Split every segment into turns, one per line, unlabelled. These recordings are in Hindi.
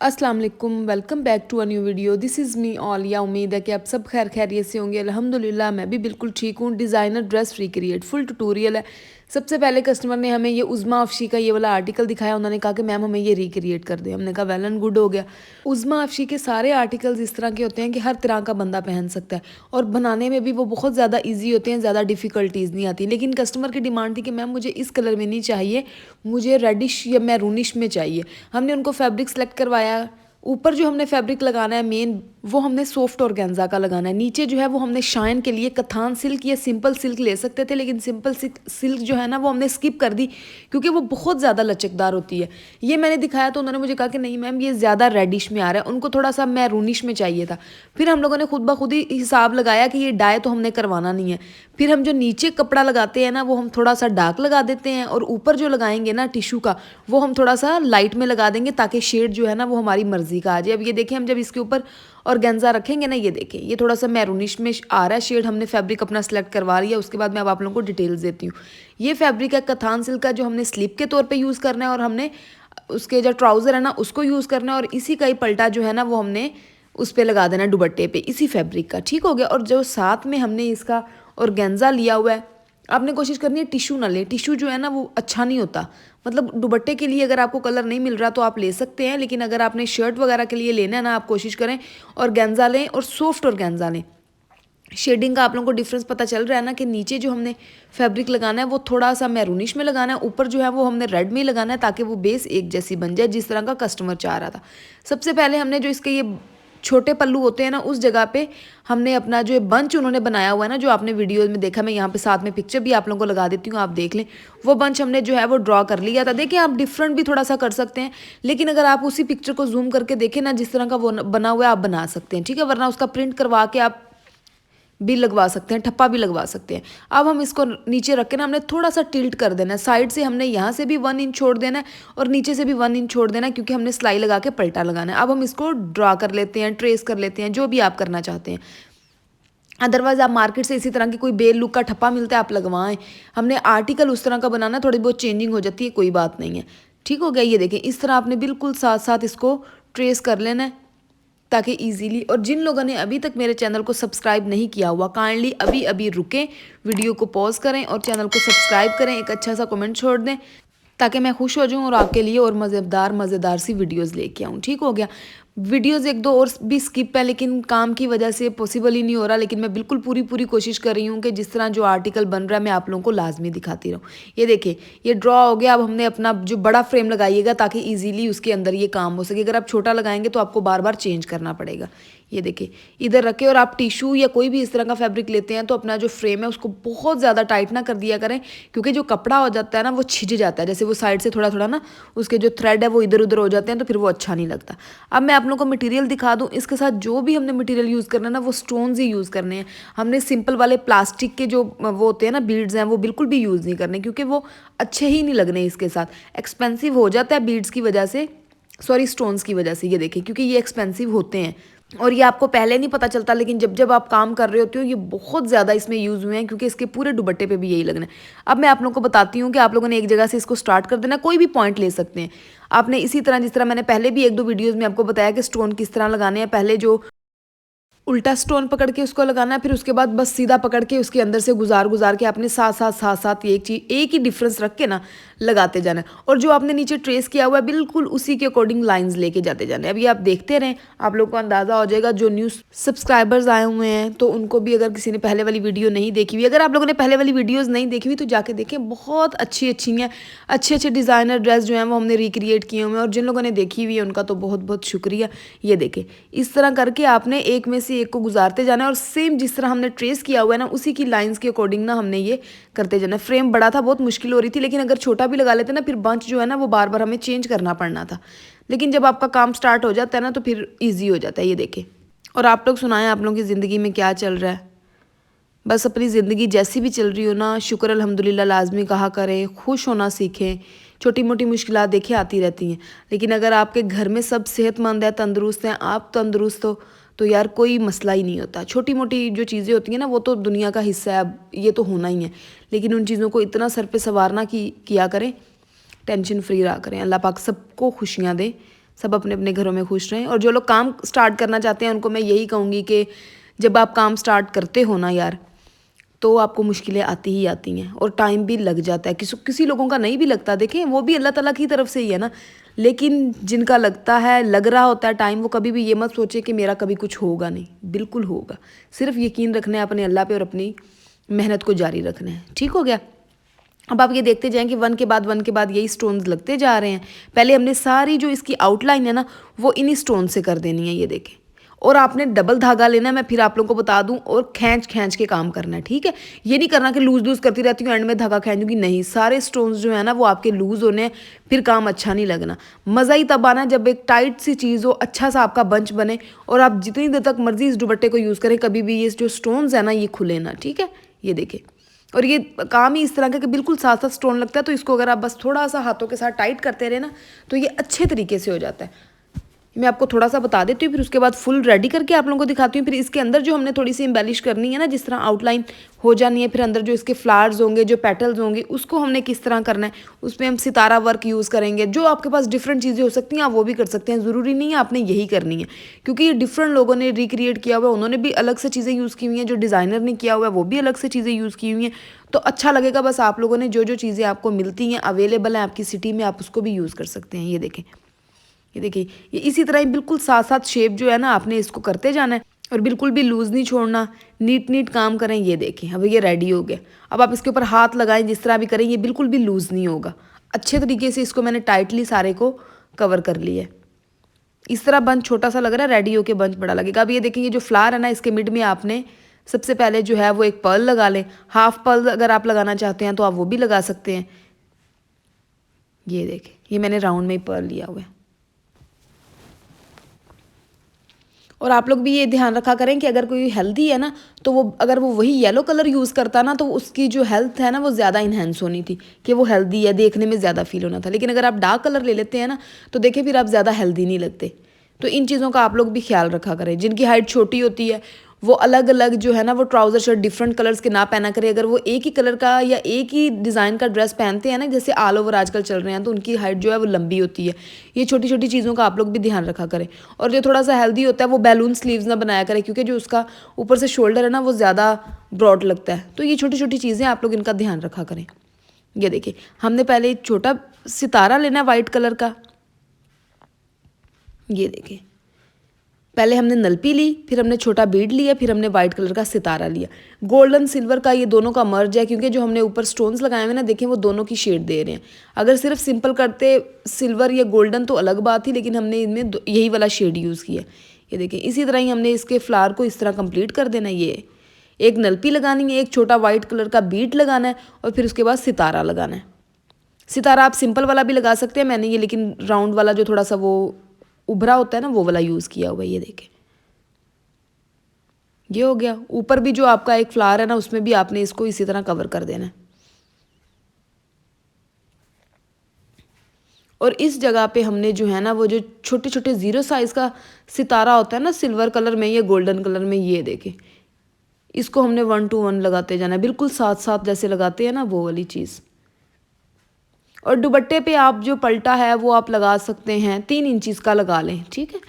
अस्सलाम वालेकुम, welcome back to a new video. This is me Aulia. उम्मीद है कि आप सब खैर खैरियत से होंगे। अल्हम्दुलिल्लाह मैं भी बिल्कुल ठीक हूँ। Designer dress recreate full tutorial है। सबसे पहले कस्टमर ने हमें ये उज़मा अफशी का ये वाला आर्टिकल दिखाया। उन्होंने कहा कि मैम हमें ये रिक्रिएट कर दें। हमने कहा वेल एंड गुड हो गया। उज़मा अफशी के सारे आर्टिकल्स इस तरह के होते हैं कि हर तरह का बंदा पहन सकता है और बनाने में भी वो बहुत ज़्यादा ईजी होते हैं, ज़्यादा डिफ़िकल्टीज़ नहीं आती। लेकिन कस्टमर की डिमांड थी कि मैम मुझे इस कलर में नहीं चाहिए, मुझे रेडिश या मैरूनिश में चाहिए। हमने उनको फैब्रिक सेलेक्ट करवाया। ऊपर जो हमने फैब्रिक लगाना है मेन, वो हमने सॉफ्ट ऑर्गेन्जा का लगाना है। नीचे जो है वो हमने शाइन के लिए कथान सिल्क या सिंपल सिल्क ले सकते थे, लेकिन सिंपल सिल्क जो है ना वो हमने स्किप कर दी क्योंकि वो बहुत ज़्यादा लचकदार होती है। ये मैंने दिखाया तो उन्होंने मुझे कहा कि नहीं मैम ये ज़्यादा रेडिश में आ रहा है, उनको थोड़ा सा मैरूनिश में चाहिए था। फिर हम लोगों ने खुद ब खुद ही हिसाब लगाया कि ये डाई तो हमने करवाना नहीं है। फिर हम जो नीचे कपड़ा लगाते हैं ना वो हम थोड़ा सा डार्क लगा देते हैं और ऊपर जो लगाएंगे ना टिशू का वो हम थोड़ा सा लाइट में लगा देंगे ताकि शेड जो है ना वो हमारी मर्जी का आ जाए। अब ये देखें हम जब इसके ऊपर ऑर्गेन्जा रखेंगे ना, ये देखें ये थोड़ा सा मैरूनिश में आ रहा है शेड। हमने फैब्रिक अपना सेलेक्ट करवा लिया। उसके बाद मैं अब आप लोगों को डिटेल्स देती हूँ। ये फैब्रिक है कथान सिल्क का जो हमने स्लीप के तौर पे यूज़ करना है और हमने उसके जो ट्राउज़र है ना उसको यूज़ करना है और इसी का ही पल्टा जो है ना वो हमने उस पर लगा देना दुपट्टे पे इसी फैब्रिक का। ठीक हो गया। और जो साथ में हमने इसका ऑर्गेन्जा लिया हुआ है, आपने कोशिश करनी है टिशू ना लें। टिशू जो है ना वो अच्छा नहीं होता। मतलब दुपट्टे के लिए अगर आपको कलर नहीं मिल रहा तो आप ले सकते हैं, लेकिन अगर आपने शर्ट वगैरह के लिए लेना है ना आप कोशिश करें ऑर्गेन्जा लें और सॉफ्ट ऑर्गेन्जा लें। शेडिंग का आप लोगों को डिफरेंस पता चल रहा है ना कि नीचे जो हमने फैब्रिक लगाना है वो थोड़ा सा मैरूनिश में लगाना है, ऊपर जो है वो हमने रेड में लगाना है ताकि वो बेस एक जैसी बन जाए जिस तरह का कस्टमर चाह रहा था। सबसे पहले हमने जो इसके ये छोटे पल्लू होते हैं ना उस जगह पे हमने अपना जो बंच उन्होंने बनाया हुआ है ना जो आपने वीडियो में देखा, मैं यहाँ पे साथ में पिक्चर भी आप लोगों को लगा देती हूँ, आप देख लें। वो बंच हमने जो है वो ड्रॉ कर लिया था। देखिए आप डिफरेंट भी थोड़ा सा कर सकते हैं, लेकिन अगर आप उसी पिक्चर को जूम करके देखें ना जिस तरह का वो बना हुआ है आप बना सकते हैं। ठीक है, वरना उसका प्रिंट करवा के आप भी लगवा सकते हैं, ठप्पा भी लगवा सकते हैं। अब हम इसको नीचे रख के ना हमने थोड़ा सा टिल्ट कर देना है। साइड से हमने यहाँ से भी 1 इंच छोड़ देना है और नीचे से भी 1 इंच छोड़ देना है क्योंकि हमने सिलाई लगा के पलटा लगाना है। अब हम इसको ड्रा कर लेते हैं, ट्रेस कर लेते हैं, जो भी आप करना चाहते हैं। अदरवाइज़ आप मार्केट से इसी तरह की कोई बेल लुक का ठप्पा मिलता है आप लगवाएं। हमने आर्टिकल उस तरह का बनाना, थोड़ी बहुत चेंजिंग हो जाती है, कोई बात नहीं है। ठीक हो गया। ये देखें इस तरह आपने बिल्कुल साथ साथ इसको ट्रेस कर लेना है ताकि इजीली। और जिन लोगों ने अभी तक मेरे चैनल को सब्सक्राइब नहीं किया हुआ काइंडली अभी अभी रुकें, वीडियो को पॉज करें और चैनल को सब्सक्राइब करें, एक अच्छा सा कमेंट छोड़ दें ताकि मैं खुश हो जाऊं और आपके लिए और मज़ेदार सी वीडियोस लेके आऊं। ठीक हो गया। वीडियोस एक दो और भी स्किप है लेकिन काम की वजह से पॉसिबल ही नहीं हो रहा, लेकिन मैं बिल्कुल पूरी कोशिश कर रही हूँ कि जिस तरह जो आर्टिकल बन रहा है मैं आप लोगों को लाजमी दिखाती रहूँ। ये देखिए ये ड्रॉ हो गया। अब हमने अपना जो बड़ा फ्रेम लगाइएगा ताकि ईजिली उसके अंदर ये काम हो सके। अगर आप छोटा लगाएंगे तो आपको बार बार चेंज करना पड़ेगा। ये देखिए इधर रखे और आप टिशू या कोई भी इस तरह का फैब्रिक लेते हैं तो अपना जो फ्रेम है उसको बहुत ज़्यादा टाइट ना कर दिया करें क्योंकि जो कपड़ा हो जाता है ना वो छिज जाता है। जैसे वो साइड से थोड़ा थोड़ा ना उसके जो थ्रेड है वो इधर उधर हो जाते हैं तो फिर वो अच्छा नहीं लगता। अब मैं आप लोगों को मटेरियल दिखा दूँ। इसके साथ जो भी हमने मटेरियल यूज़ करना है ना वो स्टोन्स ही यूज़ करने हैं। हमने सिंपल वाले प्लास्टिक के जो वो होते हैं ना बीड्स हैं वो बिल्कुल भी यूज़ नहीं करने क्योंकि वो अच्छे ही नहीं लगने। इसके साथ एक्सपेंसिव हो जाता है बीड्स की वजह से, सॉरी स्टोन्स की वजह से। ये देखिए क्योंकि ये एक्सपेंसिव होते हैं और ये आपको पहले नहीं पता चलता, लेकिन जब जब आप काम कर रहे होते हो ये बहुत ज़्यादा इसमें यूज़ हुए हैं क्योंकि इसके पूरे दुपट्टे पे भी यही लगना है। अब मैं आप लोगों को बताती हूँ कि आप लोगों ने एक जगह से इसको स्टार्ट कर देना, कोई भी पॉइंट ले सकते हैं। आपने इसी तरह जिस तरह मैंने पहले भी एक दो वीडियोज़ में आपको बताया कि स्टोन किस तरह लगाने हैं। पहले जो उल्टा स्टोन पकड़ के उसको लगाना है, फिर उसके बाद बस सीधा पकड़ के उसके अंदर से गुजार के आपने साथ एक चीज़ एक ही डिफरेंस रख के ना लगाते जाना है। और जो आपने नीचे ट्रेस किया हुआ है बिल्कुल उसी के अकॉर्डिंग लाइंस लेके जाते जाना है। अभी आप देखते रहें, आप लोग को अंदाज़ा हो जाएगा। जो न्यू सब्सक्राइबर्स आए हुए हैं तो उनको भी, अगर किसी ने पहले वाली वीडियो नहीं देखी हुई, अगर आप लोगों ने पहले वाली वीडियोज़ नहीं देखी हुई तो जाके देखें, बहुत अच्छी हैं। अच्छे डिज़ाइनर ड्रेस जो हैं वो हमने रिक्रिएट किए हुए हैं और जिन लोगों ने देखी हुई है उनका तो बहुत शुक्रिया। ये देखें इस तरह करके आपने एक में से एक को गुजारते जाना है और सेम जिस तरह हमने ट्रेस किया हुआ है ना उसी की लाइंस के अकॉर्डिंग ना हमने ये करते जाना है। फ्रेम बड़ा था, बहुत मुश्किल हो रही थी, लेकिन अगर छोटा भी लगा लेते ना फिर बंच जो है ना वो बार बार हमें चेंज करना पड़ना था। लेकिन जब आपका काम स्टार्ट हो जाता है ना तो फिर ईजी हो जाता है। ये देखें। और आप लोग सुनाएं, आप लोगों की ज़िंदगी में क्या चल रहा है? बस अपनी ज़िंदगी जैसी भी चल रही हो ना, शुक्र अल्हम्दुलिल्लाह लाज़मी कहा करें, खुश होना सीखें। छोटी मोटी मुश्किलात देखिए आती रहती हैं, लेकिन अगर आपके घर में सब सेहतमंद है, तंदुरुस्त हैं, आप तंदुरुस्त हो, तो यार कोई मसला ही नहीं होता। छोटी मोटी जो चीज़ें होती हैं ना, वो तो दुनिया का हिस्सा है, अब ये तो होना ही है। लेकिन उन चीज़ों को इतना सर पे सवार ना किया करें, टेंशन फ्री रहा करें। अल्लाह पाक सबको खुशियाँ दे, सब अपने अपने घरों में खुश रहें। और जो लोग काम स्टार्ट करना चाहते हैं उनको मैं यही कहूँगी कि जब आप काम स्टार्ट करते हो ना यार, तो आपको मुश्किलें आती ही आती हैं और टाइम भी लग जाता है। किसी लोगों का नहीं भी लगता, देखें वो भी अल्लाह ताला की तरफ से ही है ना। लेकिन जिनका लगता है, लग रहा होता है टाइम, वो कभी भी ये मत सोचे कि मेरा कभी कुछ होगा नहीं, बिल्कुल होगा। सिर्फ यकीन रखना है अपने अल्लाह पे और अपनी मेहनत को जारी रखना है। ठीक हो गया। अब आप ये देखते जाएं कि वन के बाद यही स्टोन्स लगते जा रहे हैं। पहले हमने सारी जो इसकी आउटलाइन है ना, वो इन्हीं स्टोन से कर देनी है, ये देखें। और आपने डबल धागा लेना है, मैं फिर आप लोगों को बता दूं, और खींच खींच के काम करना है, ठीक है। ये नहीं करना कि लूज लूज करती रहती हूँ, एंड में धागा खींचूंगी, नहीं। सारे स्टोन्स जो है ना वो आपके लूज होने हैं, फिर काम अच्छा नहीं लगना। मज़ा ही तब आना जब एक टाइट सी चीज़ हो, अच्छा सा आपका बंच बने, और आप जितनी देर तक मर्जी इस दुपट्टे को यूज़ करें, कभी भी ये जो स्टोन्स है ना ये खुले ना, ठीक है। ये देखें, और ये काम ही इस तरह का कि बिल्कुल साथ साथ स्टोन लगता है, तो इसको अगर आप बस थोड़ा सा हाथों के साथ टाइट करते रहे ना, तो ये अच्छे तरीके से हो जाता है। मैं आपको थोड़ा सा बता देती हूँ, फिर उसके बाद फुल रेडी करके आप लोगों को दिखाती हूँ। फिर इसके अंदर जो हमने थोड़ी सी एम्बेलिश करनी है ना, जिस तरह आउटलाइन हो जानी है, फिर अंदर जो इसके फ्लावर्स होंगे, जो पेटल्स होंगे, उसको हमने किस तरह करना है, उसमें हम सितारा वर्क यूज़ करेंगे। जो आपके पास डिफरेंट चीज़ें हो सकती हैं आप वो भी कर सकते हैं, ज़रूरी नहीं है आपने यही करनी है, क्योंकि ये डिफरेंट लोगों ने रिक्रिएट किया हुआ है, उन्होंने भी अलग से चीज़ें यूज़ की हुई हैं, जो डिज़ाइनर ने किया हुआ है वो भी अलग से चीज़ें यूज़ की हुई हैं। तो अच्छा लगेगा। बस आप लोगों ने जो जो चीज़ें आपको मिलती हैं, अवेलेबल हैं आपकी सिटी में, आप उसको भी यूज़ कर सकते हैं। ये देखें, ये देखिए, ये इसी तरह ही बिल्कुल साथ साथ शेप जो है ना आपने इसको करते जाना है, और बिल्कुल भी लूज़ नहीं छोड़ना, नीट नीट काम करें। ये देखें, अब ये रेडी हो गया। अब आप इसके ऊपर हाथ लगाएं, जिस तरह भी करें, ये बिल्कुल भी लूज़ नहीं होगा। अच्छे तरीके से इसको मैंने टाइटली सारे को कवर कर लिया है। इस तरह बंच छोटा सा लग रहा है, रेडी होके बंच बड़ा लगेगा। अब ये देखें, ये जो फ्लावर है ना, इसके मिड में आपने सबसे पहले जो है वो एक पर्ल लगा लें। हाफ पर्ल अगर आप लगाना चाहते हैं तो आप वो भी लगा सकते हैं। ये देखें, ये मैंने राउंड में ही पर्ल लिया हुआ है। और आप लोग भी ये ध्यान रखा करें कि अगर कोई हेल्दी है ना, तो वो अगर वो वही येलो कलर यूज़ करता ना, तो उसकी जो हेल्थ है ना वो ज़्यादा इन्हेंस होनी थी, कि वो हेल्दी है, देखने में ज़्यादा फील होना था। लेकिन अगर आप डार्क कलर ले लेते हैं ना, तो देखिए फिर आप ज़्यादा हेल्दी नहीं लगते। तो इन चीज़ों का आप लोग भी ख्याल रखा करें। जिनकी हाइट छोटी होती है वो अलग अलग जो है ना वो ट्राउज़र शर्ट डिफरेंट कलर्स के ना पहना करें। अगर वो एक ही कलर का या एक ही डिज़ाइन का ड्रेस पहनते हैं ना, जैसे ऑल ओवर आजकल चल रहे हैं, तो उनकी हाइट जो है वो लंबी होती है। ये छोटी छोटी चीज़ों का आप लोग भी ध्यान रखा करें। और जो थोड़ा सा हेल्दी होता है वो बैलून स्लीव्स ना बनाया करें, क्योंकि जो उसका ऊपर से शोल्डर है ना वो ज़्यादा ब्रॉड लगता है। तो ये छोटी छोटी चीज़ें आप लोग इनका ध्यान रखा करें। ये देखिए, हमने पहले एक छोटा सितारा लेना है वाइट कलर का। ये देखिए, पहले हमने नलपी ली, फिर हमने छोटा बीड लिया, फिर हमने वाइट कलर का सितारा लिया। गोल्डन सिल्वर का ये दोनों का मर्ज है, क्योंकि जो हमने ऊपर स्टोन्स लगाए हुए ना, देखें वो दोनों की शेड दे रहे हैं। अगर सिर्फ सिंपल करते सिल्वर या गोल्डन तो अलग बात थी, लेकिन हमने इनमें यही वाला शेड यूज़ किया। ये देखें, इसी तरह ही हमने इसके फ्लावर को इस तरह कंप्लीट कर देना है। ये एक नलपी लगानी है, एक छोटा वाइट कलर का बीड लगाना है, और फिर उसके बाद सितारा लगाना है। सितारा आप सिंपल वाला भी लगा सकते हैं, मैंने ये लेकिन राउंड वाला जो थोड़ा सा वो उभरा होता है ना, वो वाला यूज़ किया हुआ है। ये देखें, ये हो गया। ऊपर भी जो आपका एक फ्लावर है ना, उसमें भी आपने इसको इसी तरह कवर कर देना है। और इस जगह पे हमने जो है ना वो जो छोटे छोटे ज़ीरो साइज़ का सितारा होता है ना, सिल्वर कलर में या गोल्डन कलर में, ये देखें, इसको हमने 1 to 1 लगाते जाना है, बिल्कुल साथ साथ जैसे लगाते हैं ना वो वाली चीज़। और दुपट्टे पे आप जो पल्टा है वो आप लगा सकते हैं 3 इंचज़ का लगा लें, ठीक है।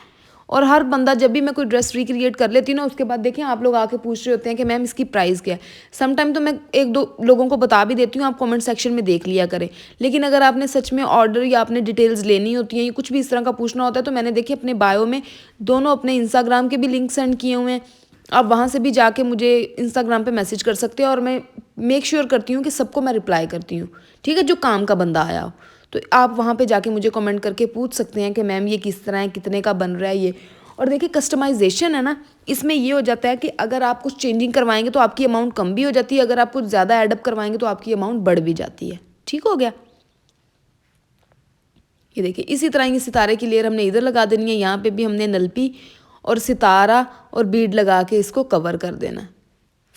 और हर बंदा, जब भी मैं कोई ड्रेस रिक्रिएट कर लेती हूँ ना, उसके बाद देखें आप लोग आके पूछ रहे होते हैं कि मैम इसकी प्राइस क्या है। समटाइम तो मैं 1-2 लोगों को बता भी देती हूँ, आप कमेंट सेक्शन में देख लिया करें। लेकिन अगर आपने सच में ऑर्डर या आपने डिटेल्स लेनी होती हैं या कुछ भी इस तरह का पूछना होता है, तो मैंने देखिए अपने बायो में दोनों अपने इंस्टाग्राम के भी लिंक सेंड किए हुए हैं। आप वहाँ से भी जाके मुझे इंस्टाग्राम पे मैसेज कर सकते हैं, और मैं मेक श्योर करती हूँ कि सबको मैं रिप्लाई करती हूँ, ठीक है, जो काम का बंदा आया हो। तो आप वहाँ पे जाके मुझे कमेंट करके पूछ सकते हैं कि मैम ये किस तरह है, कितने का बन रहा है ये। और देखिए, कस्टमाइजेशन है ना, इसमें ये हो जाता है कि अगर आप कुछ चेंजिंग करवाएंगे तो आपकी अमाउंट कम भी हो जाती है, अगर आप कुछ ज़्यादा एडअप करवाएंगे तो आपकी अमाउंट बढ़ भी जाती है। ठीक हो गया। ये देखिए, इसी तरह ये सितारे की लेयर हमने इधर लगा देनी है, यहाँ पे भी हमने नलपी और सितारा और बीड लगा के इसको कवर कर देना।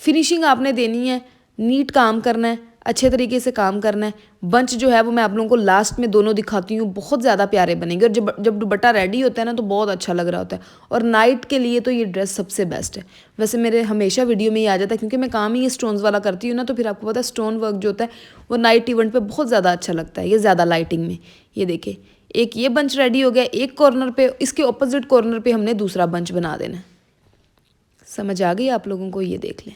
फिनिशिंग आपने देनी है, नीट काम करना है, अच्छे तरीके से काम करना है। बंच जो है वो मैं आप लोगों को लास्ट में दोनों दिखाती हूँ, बहुत ज़्यादा प्यारे बनेंगे। और जब दुपट्टा रेडी होता है ना तो बहुत अच्छा लग रहा होता है। और नाइट के लिए तो ये ड्रेस सबसे बेस्ट है। वैसे मेरे हमेशा वीडियो में ही आ जाता है, क्योंकि मैं काम ही ये स्टोन्स वाला करती हूँ ना, तो फिर आपको पता है स्टोन वर्क जो होता है वो नाइट इवेंट पर बहुत ज़्यादा अच्छा लगता है, ये ज़्यादा लाइटिंग में। ये देखिए, एक ये बंच रेडी हो गया, एक कॉर्नर पर, इसके ऑपोजिट कॉर्नर पर हमने दूसरा बंच बना देना है। समझ आ गई आप लोगों को? ये देख लें।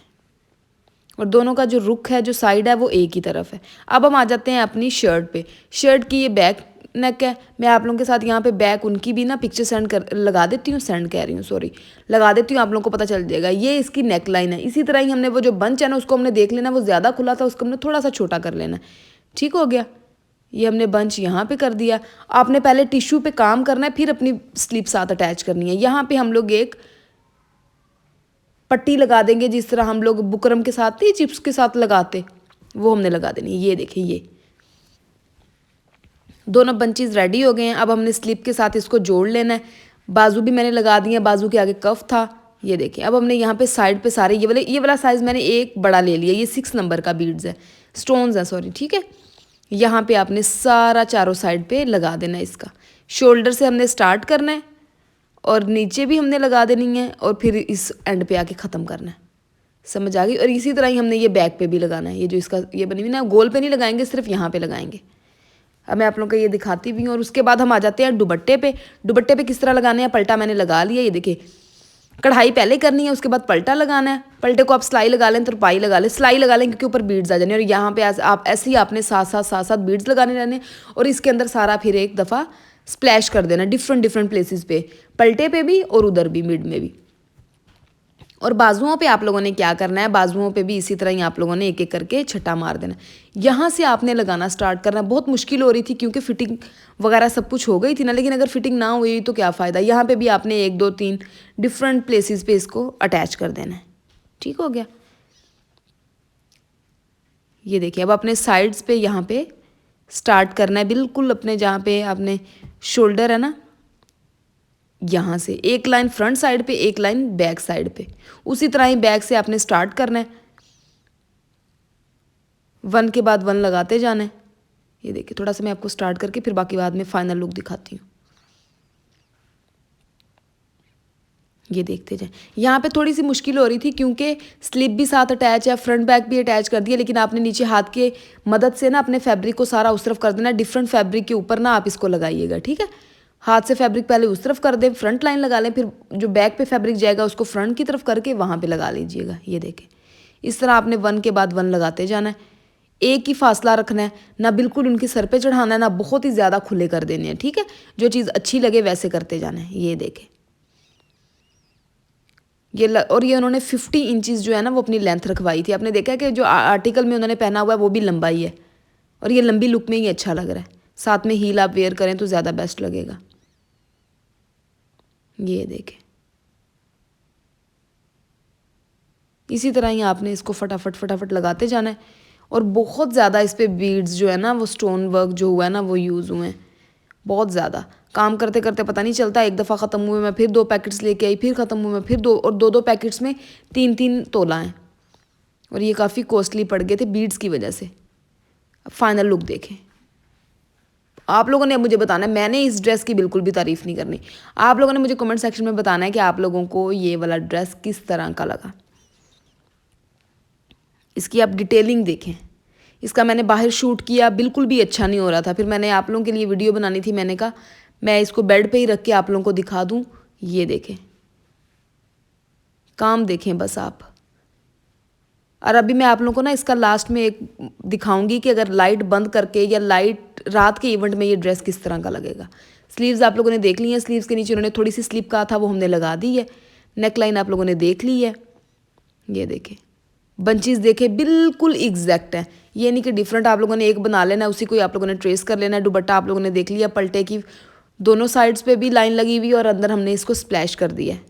और दोनों का जो रुख है, जो साइड है, वो एक ही तरफ है। अब हम आ जाते हैं अपनी शर्ट पे। शर्ट की ये बैक नेक है। मैं आप लोगों के साथ यहाँ पे बैक उनकी भी ना पिक्चर लगा देती हूँ, सेंड कह रही हूँ, सॉरी, लगा देती हूँ, आप लोगों को पता चल जाएगा। ये इसकी नेक लाइन है। इसी तरह ही हमने वो जो बंच है ना, उसको हमने देख लेना, वो ज़्यादा खुला था, उसको हमने थोड़ा सा छोटा कर लेना। ठीक हो गया? ये हमने बंच यहाँ पे कर दिया। आपने पहले टिश्यू पे काम करना है, फिर अपनी स्लीव साथ अटैच करनी है। यहाँ पे हम लोग एक पट्टी लगा देंगे, जिस तरह हम लोग बुकरम के साथ नहीं, चिप्स के साथ लगाते, वो हमने लगा देनी है। ये देखिए, ये दोनों बंचेस रेडी हो गए हैं। अब हमने स्लिप के साथ इसको जोड़ लेना है। बाजू भी मैंने लगा दिया, बाजू के आगे कफ था। ये देखिए, अब हमने यहाँ पे साइड पे सारे ये वाला साइज़ मैंने एक बड़ा ले लिया। ये 6 नंबर का बीड्स है, स्टोन्स है, सॉरी। ठीक है, यहाँ पे आपने सारा चारों साइड पे लगा देना है। इसका शोल्डर से हमने स्टार्ट करना है और नीचे भी हमने लगा देनी है, और फिर इस एंड पे आके ख़त्म करना है। समझ आ गई? और इसी तरह ही हमने ये बैक पे भी लगाना है। ये जो इसका ये बनी हुई ना, गोल पे नहीं लगाएंगे, सिर्फ यहाँ पे लगाएंगे। अब मैं आप लोगों को ये दिखाती भी हूँ। और उसके बाद हम आ जाते हैं दुपट्टे पे। दुपट्टे पे किस तरह लगाने हैं? पलटा मैंने लगा लिया। ये देखिए, कढ़ाई पहले करनी है, उसके बाद पलटा लगाना है। पलटे को आप सिलाई लगा लें, तुरपाई लगा लें, सिलाई लगा लें, क्योंकि ऊपर बीड्स आ जाने। और यहाँ पे आप ऐसे ही आपने साथ साथ बीड्स लगाने रहने, और इसके अंदर सारा फिर एक दफ़ा स्प्लैश कर देना, डिफरेंट प्लेसेस पे, पलटे पे भी और उधर भी, मिड में भी। और बाजुओं पे आप लोगों ने क्या करना है? बाजुओं पे भी इसी तरह ही आप लोगों ने एक एक करके छट्टा मार देना। यहाँ से आपने लगाना स्टार्ट करना। बहुत मुश्किल हो रही थी, क्योंकि फिटिंग वगैरह सब कुछ हो गई थी ना, लेकिन अगर फिटिंग ना हुई तो क्या फ़ायदा। यहाँ पे भी आपने 1 2 3 डिफरेंट प्लेसेस पे इसको अटैच कर देना है। ठीक हो गया? ये देखिए, अब अपने साइड्स पे यहाँ पे स्टार्ट करना है, बिल्कुल अपने जहाँ पे आपने शोल्डर है ना, यहाँ से एक लाइन फ्रंट साइड पे, एक लाइन बैक साइड पे। उसी तरह ही बैक से आपने स्टार्ट करना है, 1 के बाद 1 लगाते जाना है। ये देखिए, थोड़ा सा मैं आपको स्टार्ट करके फिर बाकी बाद में फाइनल लुक दिखाती हूँ। ये देखते जाएं। यहाँ पे थोड़ी सी मुश्किल हो रही थी, क्योंकि स्लिप भी साथ अटैच है, फ्रंट बैक भी अटैच कर दिया, लेकिन आपने नीचे हाथ के मदद से ना अपने फैब्रिक को सारा उस तरफ कर देना। डिफरेंट फैब्रिक के ऊपर ना आप इसको लगाइएगा। ठीक है, हाथ से फैब्रिक पहले उस तरफ कर दें, फ्रंट लाइन लगा लें, फिर जो बैक पे फैब्रिक जाएगा उसको फ्रंट की तरफ करके वहाँ पे लगा लीजिएगा। ये देखें, इस तरह आपने 1 के बाद 1 लगाते जाना है। एक ही फासला रखना है, ना बिल्कुल उनके सर पे चढ़ाना है, ना बहुत ही ज़्यादा खुले कर देने हैं। ठीक है, जो चीज़ अच्छी लगे वैसे करते जाना है। ये देखें, और ये उन्होंने 50 इंचज़ जो है ना वो अपनी लेंथ रखवाई थी। आपने देखा है कि जो आर्टिकल में उन्होंने पहना हुआ है वो भी लंबा ही है, और ये लंबी लुक में ही अच्छा लग रहा है। साथ में हील आप वेयर करें तो ज़्यादा बेस्ट लगेगा। ये देखें, इसी तरह ही आपने इसको फटाफट लगाते जाना है। और बहुत ज़्यादा इस पर बीड्स जो है ना, वो स्टोन वर्क जो हुआ है ना, वो यूज़ हुए हैं बहुत ज़्यादा। काम करते करते पता नहीं चलता, एक दफ़ा ख़त्म हुए मैं फिर 2 पैकेट्स लेके आई, फिर ख़त्म हुए मैं फिर 2, और 2 पैकेट्स में 3 तोला हैं। और ये काफ़ी कॉस्टली पड़ गए थे बीड्स की वजह से। फाइनल लुक देखें। आप लोगों ने अब मुझे बताना है, मैंने इस ड्रेस की बिल्कुल भी तारीफ़ नहीं करनी। आप लोगों ने मुझे कमेंट सेक्शन में बताना है कि आप लोगों को ये वाला ड्रेस किस तरह का लगा। इसकी आप डिटेलिंग देखें। इसका मैंने बाहर शूट किया, बिल्कुल भी अच्छा नहीं हो रहा था। फिर मैंने आप लोगों के लिए वीडियो बनानी थी, मैंने कहा मैं इसको बेड पे ही रख के आप लोगों को दिखा दूं। ये देखें, काम देखें बस आप। और अभी मैं आप लोगों को ना इसका लास्ट में एक दिखाऊंगी कि अगर लाइट बंद करके या लाइट रात के इवेंट में ये ड्रेस किस तरह का लगेगा। स्लीव्स आप लोगों ने देख ली है, स्लीव्स के नीचे उन्होंने थोड़ी सी स्लिप कहा था वो हमने लगा दी है। नेक लाइन आप लोगों ने देख ली है। ये देखें, बंचेस देखे बिल्कुल एग्जैक्ट है। ये नहीं कि डिफरेंट आप लोगों ने एक बना लेना, उसी को ही आप लोगों ने ट्रेस कर लेना। दुपट्टा आप लोगों ने देख लिया, पलटे की दोनों साइड्स पे भी लाइन लगी हुई और अंदर हमने इसको स्प्लैश कर दिया है।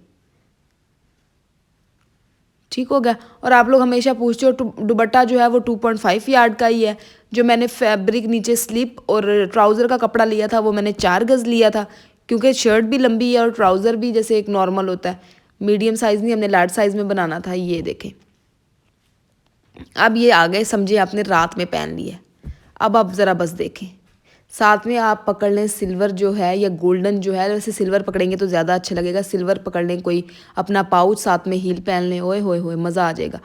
ठीक हो गया। और आप लोग हमेशा पूछते हो दुपट्टा जो है वो 2.5 यार्ड का ही है। जो मैंने फैब्रिक नीचे स्लिप और ट्राउज़र का कपड़ा लिया था वो मैंने 4 गज़ लिया था, क्योंकि शर्ट भी लंबी है और ट्राउज़र भी जैसे एक नॉर्मल होता है, मीडियम साइज़ नहीं, हमने लार्ज साइज़ में बनाना था। ये देखें, अब ये आ गए, समझिए आपने रात में पहन लिए। अब आप ज़रा बस देखें, साथ में आप पकड़ लें सिल्वर जो है या गोल्डन जो है, वैसे सिल्वर पकड़ेंगे तो ज़्यादा अच्छा लगेगा। सिल्वर पकड़ लें, कोई अपना पाउच, साथ में हील पहन लें। ओए होए होए, मज़ा आ जाएगा।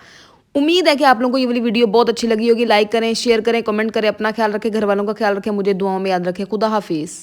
उम्मीद है कि आप लोगों को ये वाली वीडियो बहुत अच्छी लगी होगी। लाइक करें, शेयर करें, कमेंट करें, अपना ख्याल रखें, घर वालों का ख्याल रखें, मुझे दुआओं में याद रखें। खुदा हाफिज़।